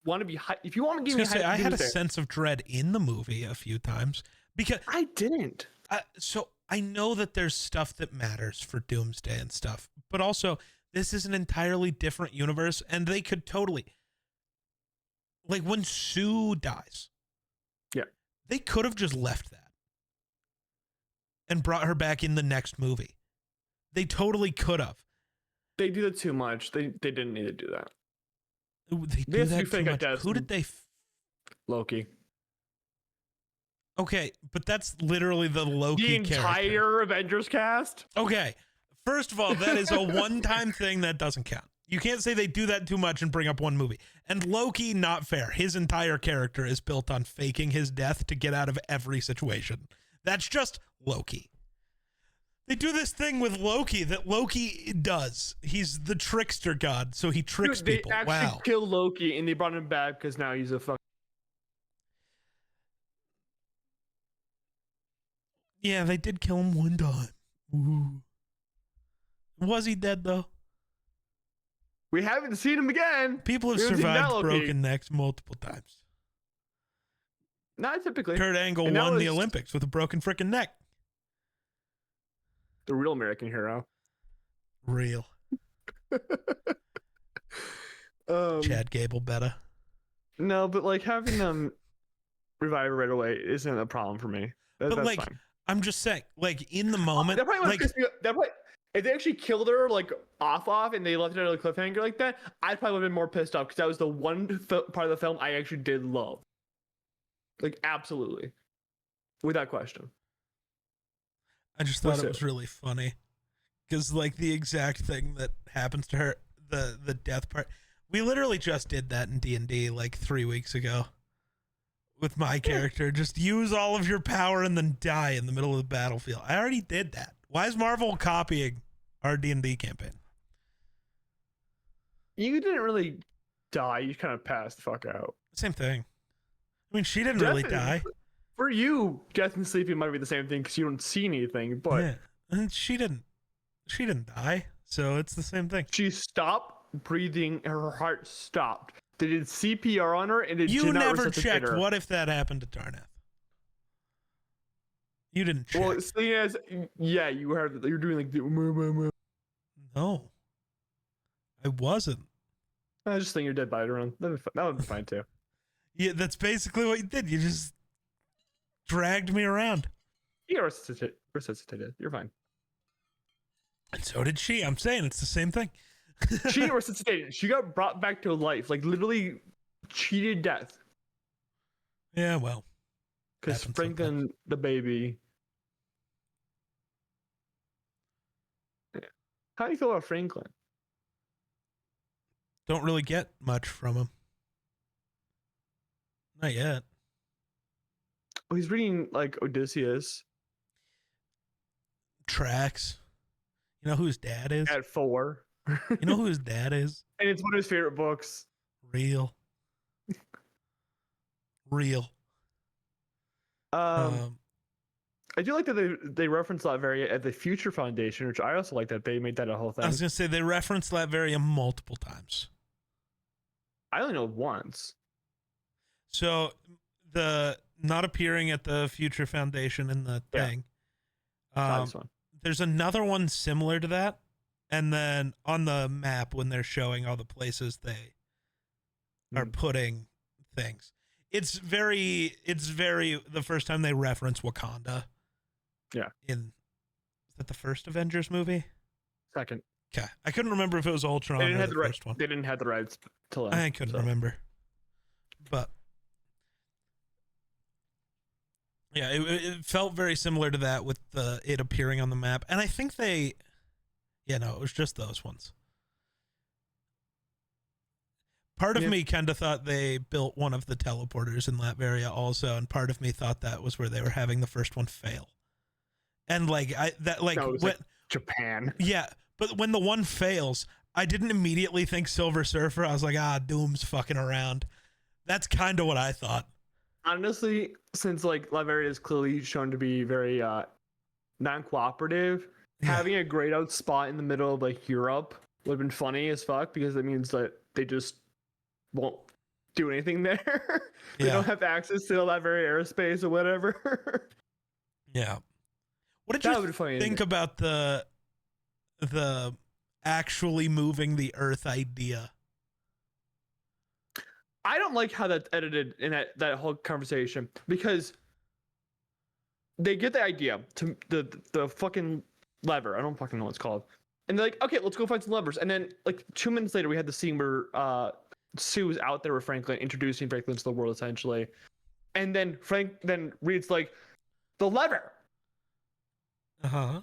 want to be, if you want to give me, I had a sense of dread in the movie a few times because I didn't. So I know that there's stuff that matters for Doomsday and stuff, but also this is an entirely different universe, and they could totally, like, when Sue dies. Yeah. They could have just left that and brought her back in the next movie. They totally could have. They do that too much. They didn't need to do that. They do that too much. Who did they? Loki. Okay, but that's literally the Loki The entire character. Avengers cast? Okay, first of all, that is a one-time thing that doesn't count. You can't say they do that too much and bring up one movie. And Loki, not fair. His entire character is built on faking his death to get out of every situation. That's just Loki. They do this thing with Loki that Loki does. He's the trickster god, so he tricks people. They actually killed Loki and they brought him back because now he's a fuck. Yeah, they did kill him one time. Ooh. Was he dead, though? We haven't seen him again. People have survived broken necks multiple times. Not typically. Kurt Angle won the Olympics with a broken freaking neck. The real American hero. Real. Chad Gable better. No, but like having them revive right away isn't a problem for me. That's like, fine. I'm just saying, like, in the moment, that probably like, if they actually killed her like off and they left it at a cliffhanger like that, I'd probably have been more pissed off because that was the one part of the film I actually did love. Like, absolutely, without question. I just thought it was really funny because, like, the exact thing that happens to her, the death part, we literally just did that in D&D like 3 weeks ago with my character. Just use all of your power and then die in the middle of the battlefield. I already did that. Why is Marvel copying our D&D campaign? You didn't really die. You kind of pass the fuck out. Same thing. I mean, she didn't really die. For you, death and sleeping might be the same thing because you don't see anything, but Yeah. And she didn't die, so it's the same thing. she stopped breathing and her heart stopped. They did CPR on her and it You did not never resuscitate checked. her. What if that happened to Tarnath? You didn't check. Well, seeing as you heard that you're doing like the No, I wasn't. I just think you're dead body around. That would be fine too. Yeah, that's basically what you did. You just dragged me around. You got resuscitated. You're fine. And so did she. I'm saying it's the same thing. She got resuscitated. She got brought back to life. Like literally cheated death. Yeah, well. Because Happens Franklin, the baby. Yeah. How do you feel about Franklin? Don't really get much from him. Not yet. Oh, he's reading like Odysseus Tracks. You know who his dad is? at 4. You know who his dad is? And it's one of his favorite books. Real. Real. I do like that they reference Latveria at the Future Foundation, which I also like that they made that a whole thing. I was going to say they reference Latveria multiple times. I only know once. So the not appearing at the Future Foundation in the thing. Not this one. There's another one similar to that. And then on the map when they're showing all the places they are putting things. It's very the first time they reference Wakanda. Yeah. Is that the first Avengers movie? Second. Okay. I couldn't remember if it was Ultron They didn't or have the the first one. They didn't have the rights to I couldn't remember. But yeah, it felt very similar to that with it appearing on the map. And I think it was just those ones. Part of me kind of thought they built one of the teleporters in Latveria also, and part of me thought that was where they were having the first one fail. And like Japan. Yeah, but when the one fails, I didn't immediately think Silver Surfer. I was like, Doom's fucking around. That's kind of what I thought. Honestly, since like Latveria is clearly shown to be very non-cooperative, having a grayed out spot in the middle of like Europe would have been funny as fuck because it means that they just won't do anything there. They don't have access to Latveria airspace or whatever. Yeah. What did you think about the actually moving the Earth idea? I don't like how that's edited in that whole conversation because they get the idea to the fucking lever. I don't fucking know what it's called. And they're like, okay, let's go find some levers. And then like 2 minutes later, we had the scene where Sue's out there with Franklin, introducing Franklin to the world essentially. And then Reed's like, the lever. Uh-huh.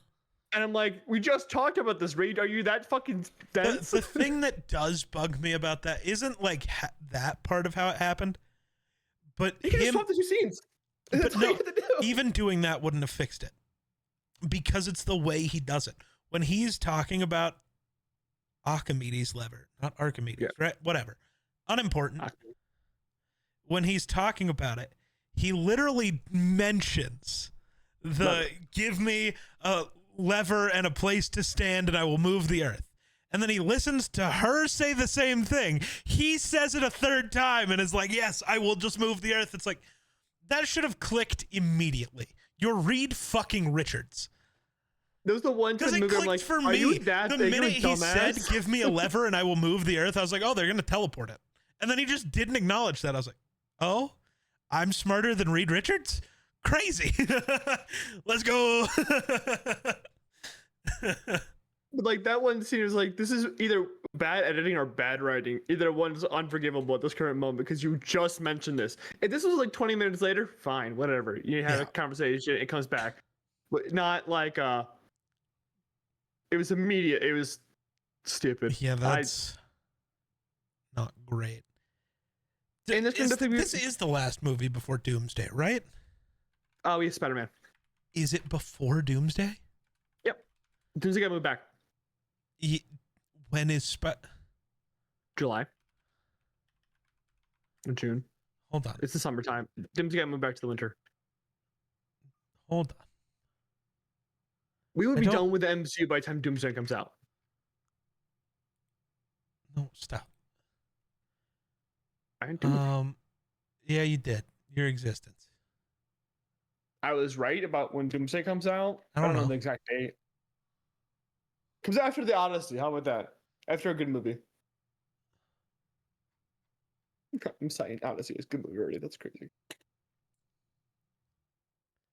And I'm like, we just talked about this, Reed. Are you that fucking dense? The thing that does bug me about that isn't like that part of how it happened, but you can just swap the 2 scenes. That's all you have to do. Even doing that wouldn't have fixed it because it's the way he does it. When he's talking about Archimedes' lever, not Archimedes, right? Whatever. Unimportant. When he's talking about it, he literally mentions give me a lever and a place to stand and I will move the earth. And then he listens to her say the same thing. He says it a 3rd time and is like, yes, I will just move the earth. It's like, that should have clicked immediately. You're Reed fucking Richards. There was the one time it clicked like, for are me. you that the big, minute you he dumbass? said, give me a lever and I will move the earth, I was like, oh, they're going to teleport it. And then he just didn't acknowledge that. I was like, oh, I'm smarter than Reed Richards? Crazy. Let's go. Like that one scene is like, this is either bad editing or bad writing. Either one's unforgivable at this current moment because you just mentioned this. If this was like 20 minutes later, fine, whatever. You have a conversation, it comes back. But not like it was immediate. It was stupid. Yeah, that's not great. And this is the last movie before Doomsday, right? Oh, yeah, Spider-Man. Is it before Doomsday? Yep. Doomsday got moved back. When is July. In June. Hold on. It's the summertime. Doomsday got moved back to the winter. Hold on. We would be done with the MCU by the time Doomsday comes out. No, stop. I didn't do it. Yeah, you did. Your existence. I was right about when Doomsday comes out. I don't know the exact date. Comes after the Odyssey. How about that? After a good movie. I'm saying Odyssey is a good movie already. That's crazy.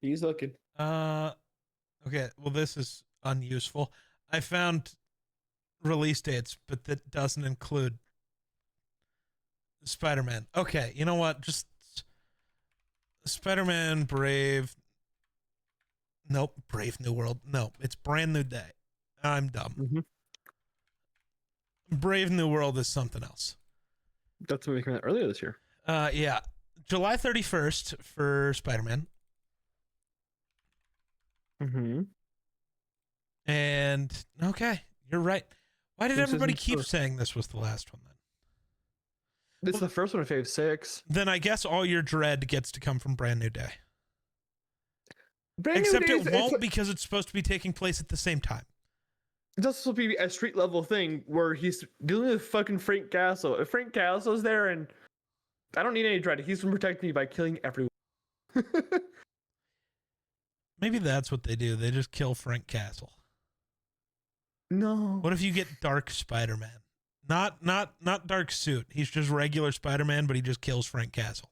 He's looking. Okay. Well, this is unuseful. I found release dates, but that doesn't include Spider-Man. Okay, you know what? Just Spider-Man, Brave. Nope, Brave New World. No, it's Brand New Day. I'm dumb. Mm-hmm. Brave New World is something else. That's when we came out earlier this year. Yeah. July 31st for Spider-Man. Mm-hmm. And, okay, you're right. Why did everybody keep saying this was the last one then? This is the first one of Phase 6. Then I guess all your dread gets to come from Brand New Day. Except it won't because it's supposed to be taking place at the same time. It's also supposed to be a street level thing where he's dealing with fucking Frank Castle. If Frank Castle's there, and I don't need any dread, he's gonna protect me by killing everyone. Maybe that's what they do. They just kill Frank Castle. No. What if you get Dark Spider-Man? Not Dark Suit. He's just regular Spider-Man, but he just kills Frank Castle.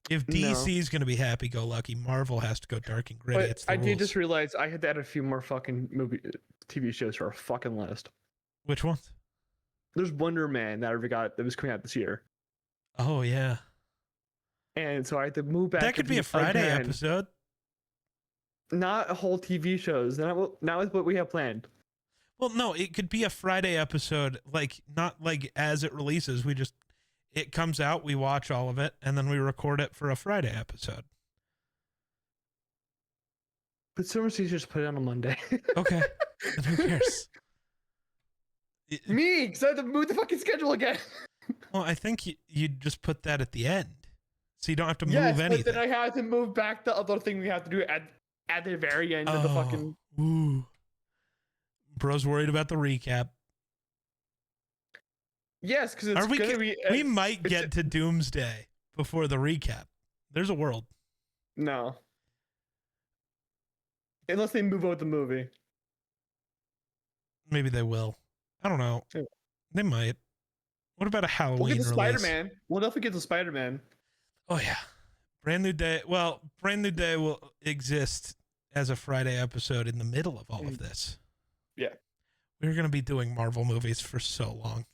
If DC's going to be happy-go-lucky, Marvel has to go dark and gritty. It's the I rules. did just realize I had to add a few more fucking TV shows to our fucking list. Which ones? There's Wonder Man that I forgot that was coming out this year. Oh, yeah. And so I had to move back. That could be a Friday episode. Not a whole TV shows. Not with what we have planned. Well, no, it could be a Friday episode, like not like as it releases. It comes out, we watch all of it, and then we record it for a Friday episode. But Summer Seas just put it on a Monday. Okay. Then who cares? Me, because I had to move the fucking schedule again. Well, I think you just put that at the end. So you don't have to move anything. But then I had to move back the other thing we have to do at the very end of the fucking... Ooh. Bro's worried about the recap. Yes, because it's going to be... We might get to Doomsday before the recap. There's a world. No. Unless they move out the movie. Maybe they will. I don't know. Yeah. They might. What about a Halloween We'll get the release? Spider-Man. We'll definitely get the Spider-Man. Oh, yeah. Brand New Day. Well, Brand New Day will exist as a Friday episode in the middle of all of this. Yeah. We're going to be doing Marvel movies for so long.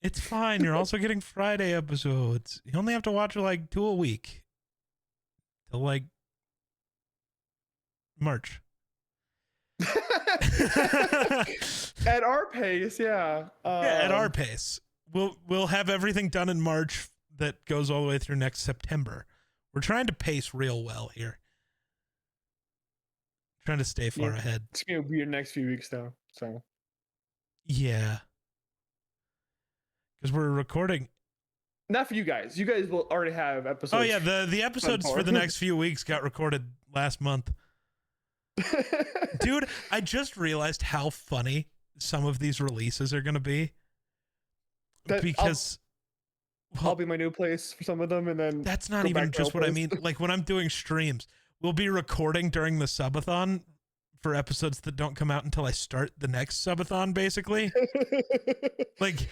It's fine. You're also getting Friday episodes. You only have to watch like 2 a week. Till like March. At our pace, yeah. Yeah, at our pace. We'll have everything done in March that goes all the way through next September. We're trying to pace real well here. Trying to stay far ahead. It's gonna be weird next few weeks though. So yeah. Because we're recording. Not for you guys. You guys will already have episodes. Oh yeah, the episodes for the next few weeks got recorded last month. Dude, I just realized how funny some of these releases are going to be. Because I'll be my new place for some of them, and then that's not even just what I mean. Like when I'm doing streams, we'll be recording during the subathon for episodes that don't come out until I start the next subathon, basically. Like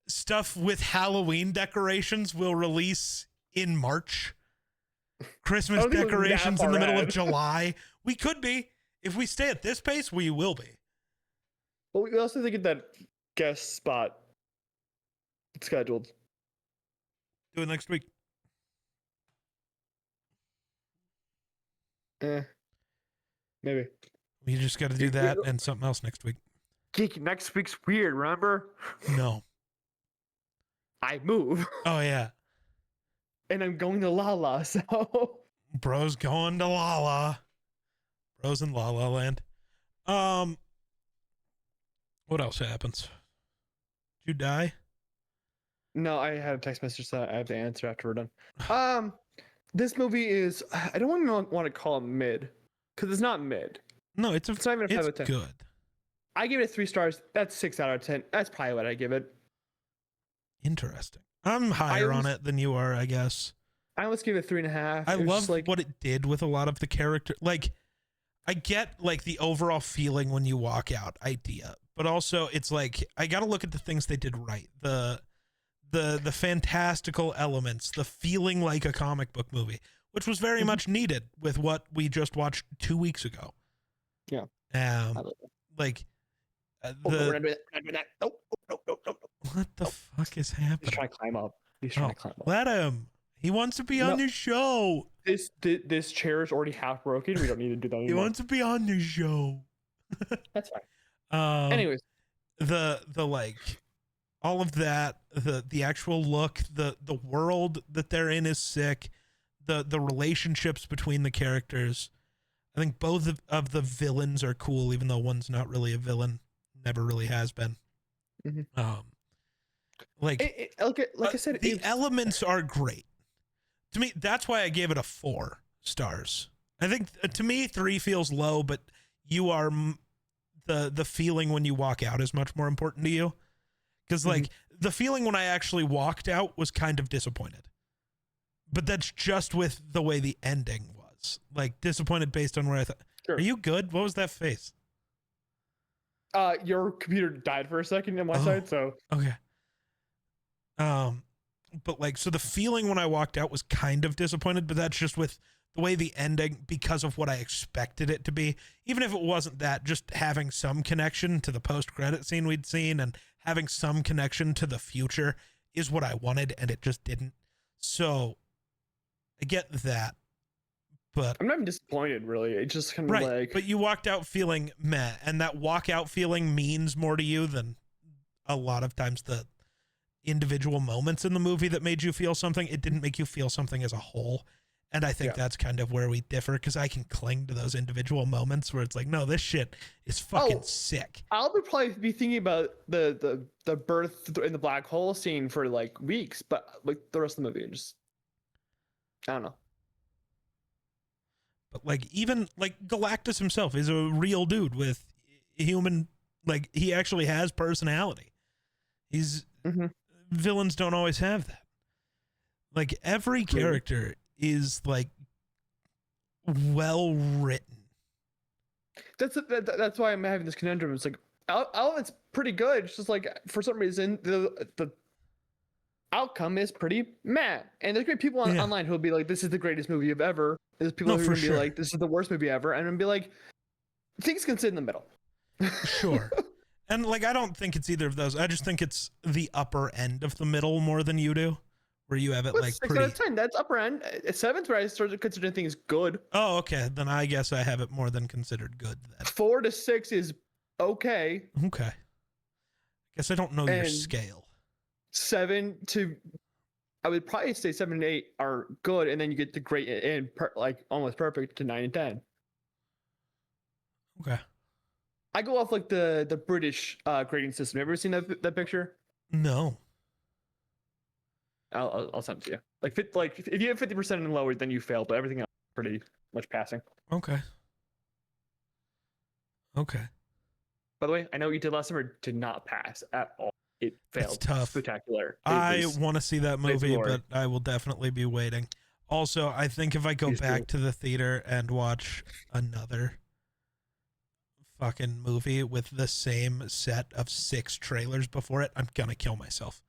stuff with Halloween decorations will release in March. Christmas decorations in the middle of July. We could be. If we stay at this pace, we will be. Well, we also need to get that guest spot scheduled. Do it next week. Maybe. We just got to do that and something else next week. Geek, next week's weird, remember? No. I move. Oh, yeah. And I'm going to Lala, so... Bro's going to Lala. Bro's in La La Land. What else happens? you die? No, I had a text message that I have to answer after we're done. This movie is, I don't even want to call it mid, because it's not mid. No, it's not even a 5 out of 10. good. I give it 3 stars. That's 6 out of 10. That's probably what I give it. Interesting. I'm higher on it than you are, I guess. I almost give it 3.5. I love what it did with a lot of the character. Like, I get like the overall feeling when you walk out idea, but also it's like I got to look at the things they did right. The fantastical elements, the feeling like a comic book movie, which was very much needed with what we just watched 2 weeks ago. Yeah. Like we're not doing that. Nope. What the fuck is happening? He's trying to climb up. Let him. He wants to be on your show. This chair is already half broken. We don't need to do that anymore. He wants to be on the show. That's fine. Anyways, the like all of that, the actual look, the world that they're in is sick. The relationships between the characters. I think both of the villains are cool, even though one's not really a villain. Never really has been. Mm-hmm. Like I said, the elements are great. To me, that's why I gave it a 4 stars. I think to me 3 feels low, but you are the feeling when you walk out is much more important to you. Because like the feeling when I actually walked out was kind of disappointed, but that's just with the way the ending was. Like disappointed based on where I thought. Sure. Are you good? What was that face? Your computer died for a second on my side, so okay. But like, so the feeling when I walked out was kind of disappointed, but that's just with the way the ending, because of what I expected it to be. Even if it wasn't that, just having some connection to the post-credit scene we'd seen and having some connection to the future is what I wanted, and it just didn't. So I get that, but I'm not even disappointed, really. It's just kind of like. But you walked out feeling meh, and that walkout feeling means more to you than a lot of times the individual moments in the movie that made you feel something. It didn't make you feel something as a whole. And I think that's kind of where we differ, because I can cling to those individual moments where it's like, no, this shit is fucking sick. I'll probably be thinking about the birth in the black hole scene for like weeks, but like the rest of the movie, just I don't know. But like, even like Galactus himself is a real dude with human, like he actually has personality. He's villains don't always have that. Like every character is like well written. That's why I'm having this conundrum. It's like all of it's pretty good. It's just like for some reason the outcome is pretty meh. And there's great people online who will be like, "This is the greatest movie of ever." There's people who will be like, "This is the worst movie ever," and I'm be like, things can sit in the middle. Sure. And like, I don't think it's either of those. I just think it's the upper end of the middle more than you do, where you have it like 6 out of 10. That's upper end. 7's where I started considering things good. Oh, okay. Then I guess I have it more than considered good. Then 4 to 6 is okay. Okay. Guess I don't know your scale. 7 to, I would probably say 7 and 8 are good, and then you get the great and like almost perfect to 9 and 10. Okay. I go off like the British grading system. Ever seen that picture? No. I'll send it to you. Like if you have 50% and lower, then you fail, but everything else is pretty much passing. Okay. By the way, I know what you did last summer did not pass at all. It failed. It's tough. Spectacular. I want to see that movie, but I will definitely be waiting. Also, I think if I go back to the theater and watch another fucking movie with the same set of 6 trailers before it, I'm gonna kill myself.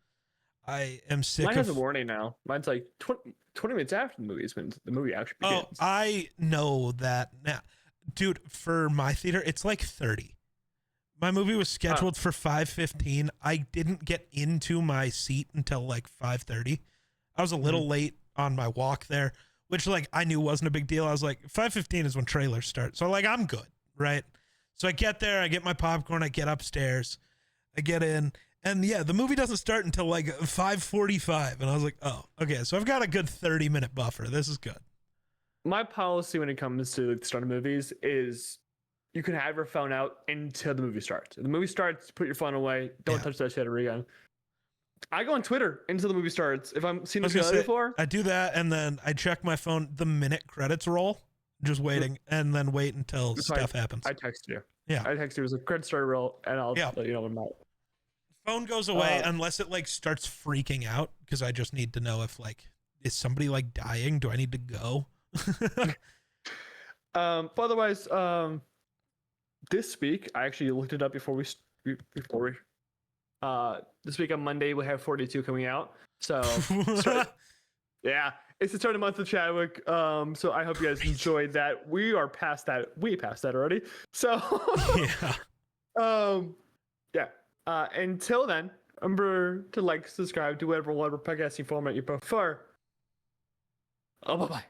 I am sick. Mine has a warning now. Mine's like 20 minutes after the movie is when the movie actually begins. Oh, I know that now. Dude, for my theater, it's like 30. My movie was scheduled for 5:15. I didn't get into my seat until like 5:30. I was a little late on my walk there, which like I knew wasn't a big deal. I was like, 5:15 is when trailers start. So like, I'm good, right? So I get there, I get my popcorn, I get upstairs, I get in, and yeah, the movie doesn't start until like 5:45. And I was like, oh, okay, so I've got a good 30-minute buffer. This is good. My policy when it comes to the start of movies is you can have your phone out until the movie starts. If the movie starts, put your phone away. Don't touch that shit ever again. I go on Twitter until the movie starts. If I'm seeing I the was gonna trailer say, before, I do that, and then I check my phone the minute credits roll, just waiting, and then wait until so stuff happens. I text you. Yeah. I text you as a credit story roll, and I'll Yeah. let you know when I'm out. Phone goes away unless it like starts freaking out, because I just need to know if like, is somebody like dying? Do I need to go? But otherwise, this week I actually looked it up before we this week on Monday we have 42 coming out. So yeah, it's the start of the month of Chadwick. So I hope you guys enjoyed that. We are past that. We passed that already. So Yeah. yeah. Until then, remember to like, subscribe, do whatever podcasting format you prefer. Oh, bye bye.